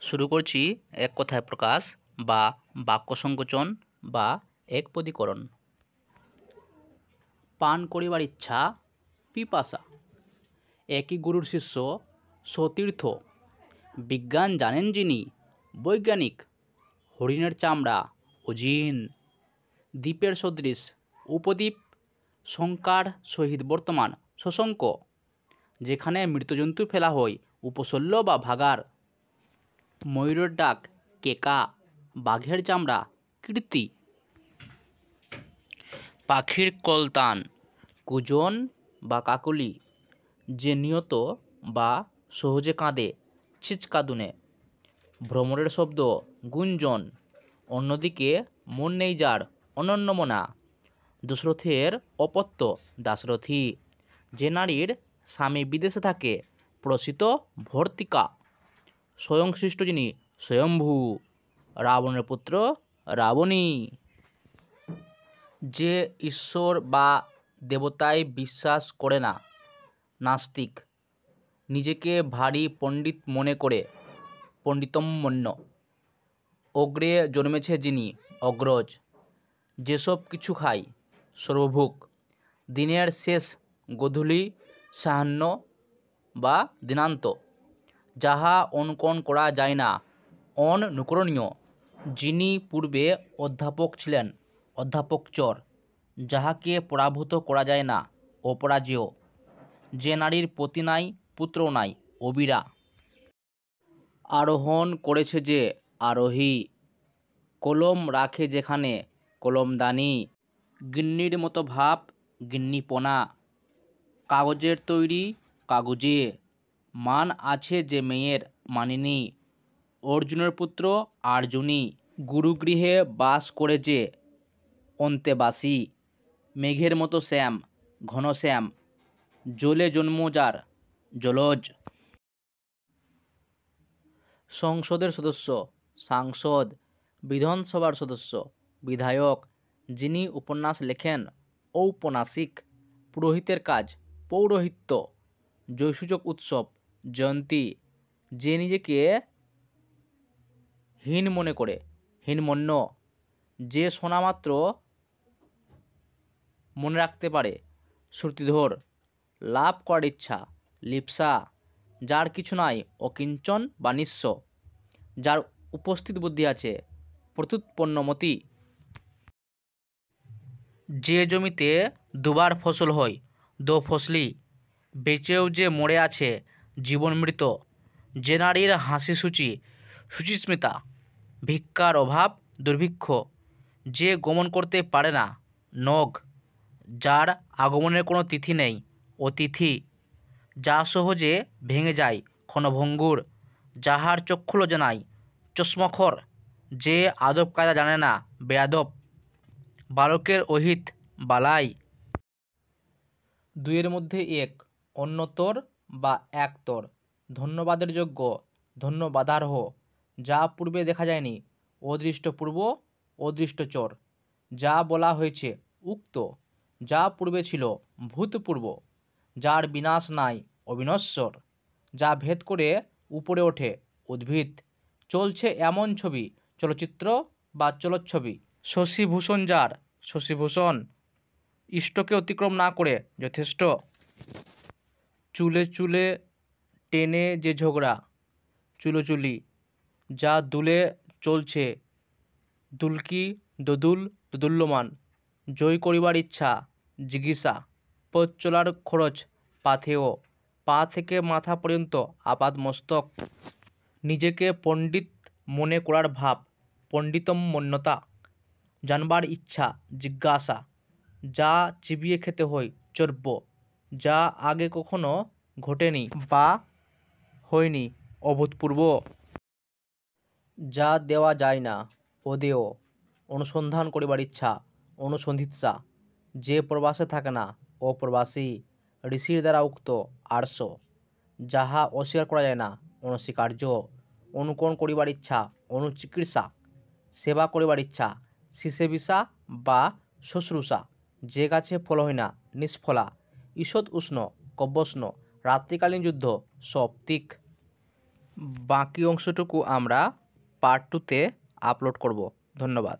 শুরু করছি এক কথায় প্রকাশ বা বাক্য সংকোচন বা একপদীকরণ। পান করিবার ইচ্ছা পিপাসা। একই গুরুর শিষ্য সতীর্থ। বিজ্ঞান জানেন যিনি বৈজ্ঞানিক। হরিণের চামড়া অজিন। দ্বীপের সদৃশ উপদ্বীপ। শঙ্কার সহিত বর্তমান শশঙ্ক। যেখানে মৃতজন্তু ফেলা হয় উপশল্য বা ভাগার। ময়ূরের ডাক কেকা। বাঘের চামড়া কীর্তি। পাখির কলতান কুজন বা কাকলি। যে নিয়ত বা সহজে কাঁদে ছিচকাদুনে। ভ্রমরের শব্দ গুঞ্জন। অন্যদিকে মন নেই যার অনন্যমনা। দশরথের অপত্য দাশরথী। যে নারীর স্বামী বিদেশে থাকে প্রসিত ভর্তিকা। স্বয়ং সৃষ্ট যিনি স্বয়ম্ভু। রাবণের পুত্র রাবণী। যে ঈশ্বর বা দেবতায় বিশ্বাস করে না নাস্তিক। নিজেকে ভারী পণ্ডিত মনে করে পণ্ডিতমন্য। অগ্রে জন্মেছে যিনি অগ্রজ। যেসব কিছু খায় সর্বভুক। দিনের শেষ গোধূলি সায়াহ্ন বা দিনান্ত। যাহা অঙ্কন করা যায় না অনুকরণীয়। যিনি পূর্বে অধ্যাপক ছিলেন অধ্যাপকচর। যাহাকে পরাভূত করা যায় না অপরাজেয়। যে নারীর পতি নাই পুত্র নাই অবিরা। আরোহণ করেছে যে আরোহী। কলম রাখে যেখানে কলমদানি। গিন্নির মতো ভাব গিন্নিপনা। কাগজের তৈরি কাগুজে। মান আছে যে মেয়ের মানিনী। অর্জুনের পুত্র আর্জুনী। গুরুগৃহে বাস করে যে অন্তেবাসী। মেঘের মতো শ্যাম ঘনশ্যাম। জলে জন্ম যার জলজ। সংসদের সদস্য সাংসদ। বিধানসভার সদস্য বিধায়ক। যিনি উপন্যাস লেখেন ঔপন্যাসিক। পুরোহিতের কাজ পৌরোহিত্য। জয়সূচক উৎসব জয়ন্তী। যে নিজেকে হীন মনে করে হীনমন্য। যে শোনামাত্র মনে রাখতে পারে শ্রুতিধর। লাভ করার ইচ্ছা লিপ্সা। যার কিছু নাই অকিঞ্চন বা নিঃস্ব। যার উপস্থিত বুদ্ধি আছে প্রত্যুৎপন্নমতি। যে জমিতে দুবার ফসল হয় দোফসলি। বেঁচেও যে মরে আছে জীবন মৃত। যে নারীর হাসি সূচি শুচিস্মিতা। ভিক্ষার অভাব দুর্ভিক্ষ। যে গমন করতে পারে না নগ। যার আগমনের কোনো তিথি নেই অতিথি। যা সহজে ভেঙে যায় ক্ষণভঙ্গুর। যাহার চক্ষু লজ্জা নাই চশমখর। যে আদব কায়দা জানে না বেয়াদব। বালকের অহিত বালাই। দুইয়ের মধ্যে এক অন্যতর বা একতর। ধন্যবাদের যোগ্য ধন্যবাদার্হ। যা পূর্বে দেখা যায়নি অদৃষ্টপূর্ব অদৃষ্টচর। যা বলা হয়েছে উক্ত। যা পূর্বে ছিল ভূতপূর্ব। যার বিনাশ নাই অবিনশ্বর। যা ভেদ করে উপরে ওঠে উদ্ভিদ। চলছে এমন ছবি চলচ্চিত্র বা চলচ্ছবি। শশীভূষণ যার শশীভূষণ। ইষ্টকে অতিক্রম না করে যথেষ্ট। চুলে চুলে টেনে যে ঝগড়া চুলোচুলি। যা দুলে চলছে দুলকি দোদুল দোদুল্যমান। জয় করিবার ইচ্ছা জিজ্ঞাসা। পথ চলার খরচ পাথেয়। পা থেকে মাথা পর্যন্ত আপাদমস্তক। নিজেকে পণ্ডিত মনে করার ভাব পণ্ডিতমন্যতা। জানবার ইচ্ছা জিজ্ঞাসা। যা চিবিয়ে খেতে হয় চর্ব্য। যা আগে কখনো ঘটেনি বা হয়নি অভূতপূর্ব। যা দেওয়া যায় না অদেয়। অনুসন্ধান করিবার ইচ্ছা অনুসন্ধিৎসা। যে প্রবাসে থাকে না অপ্রবাসী। ঋষির দ্বারা উক্ত আর্ষ। যাহা অস্বীকার করা যায় না অনস্বীকার্য। অনুকরণ করিবার ইচ্ছা অনুচিকিৎসা। সেবা করিবার ইচ্ছা সিসেবিসা বা শুশ্রূষা। যে গাছে ফল হয় না নিষ্ফলা। ঈষৎ উষ্ণ কব্বস্ন। রাত্রিকালীন যুদ্ধ সৌপ্তিক। বাকি অংশটুকু আমরা পার্ট 2-তে আপলোড করব। ধন্যবাদ।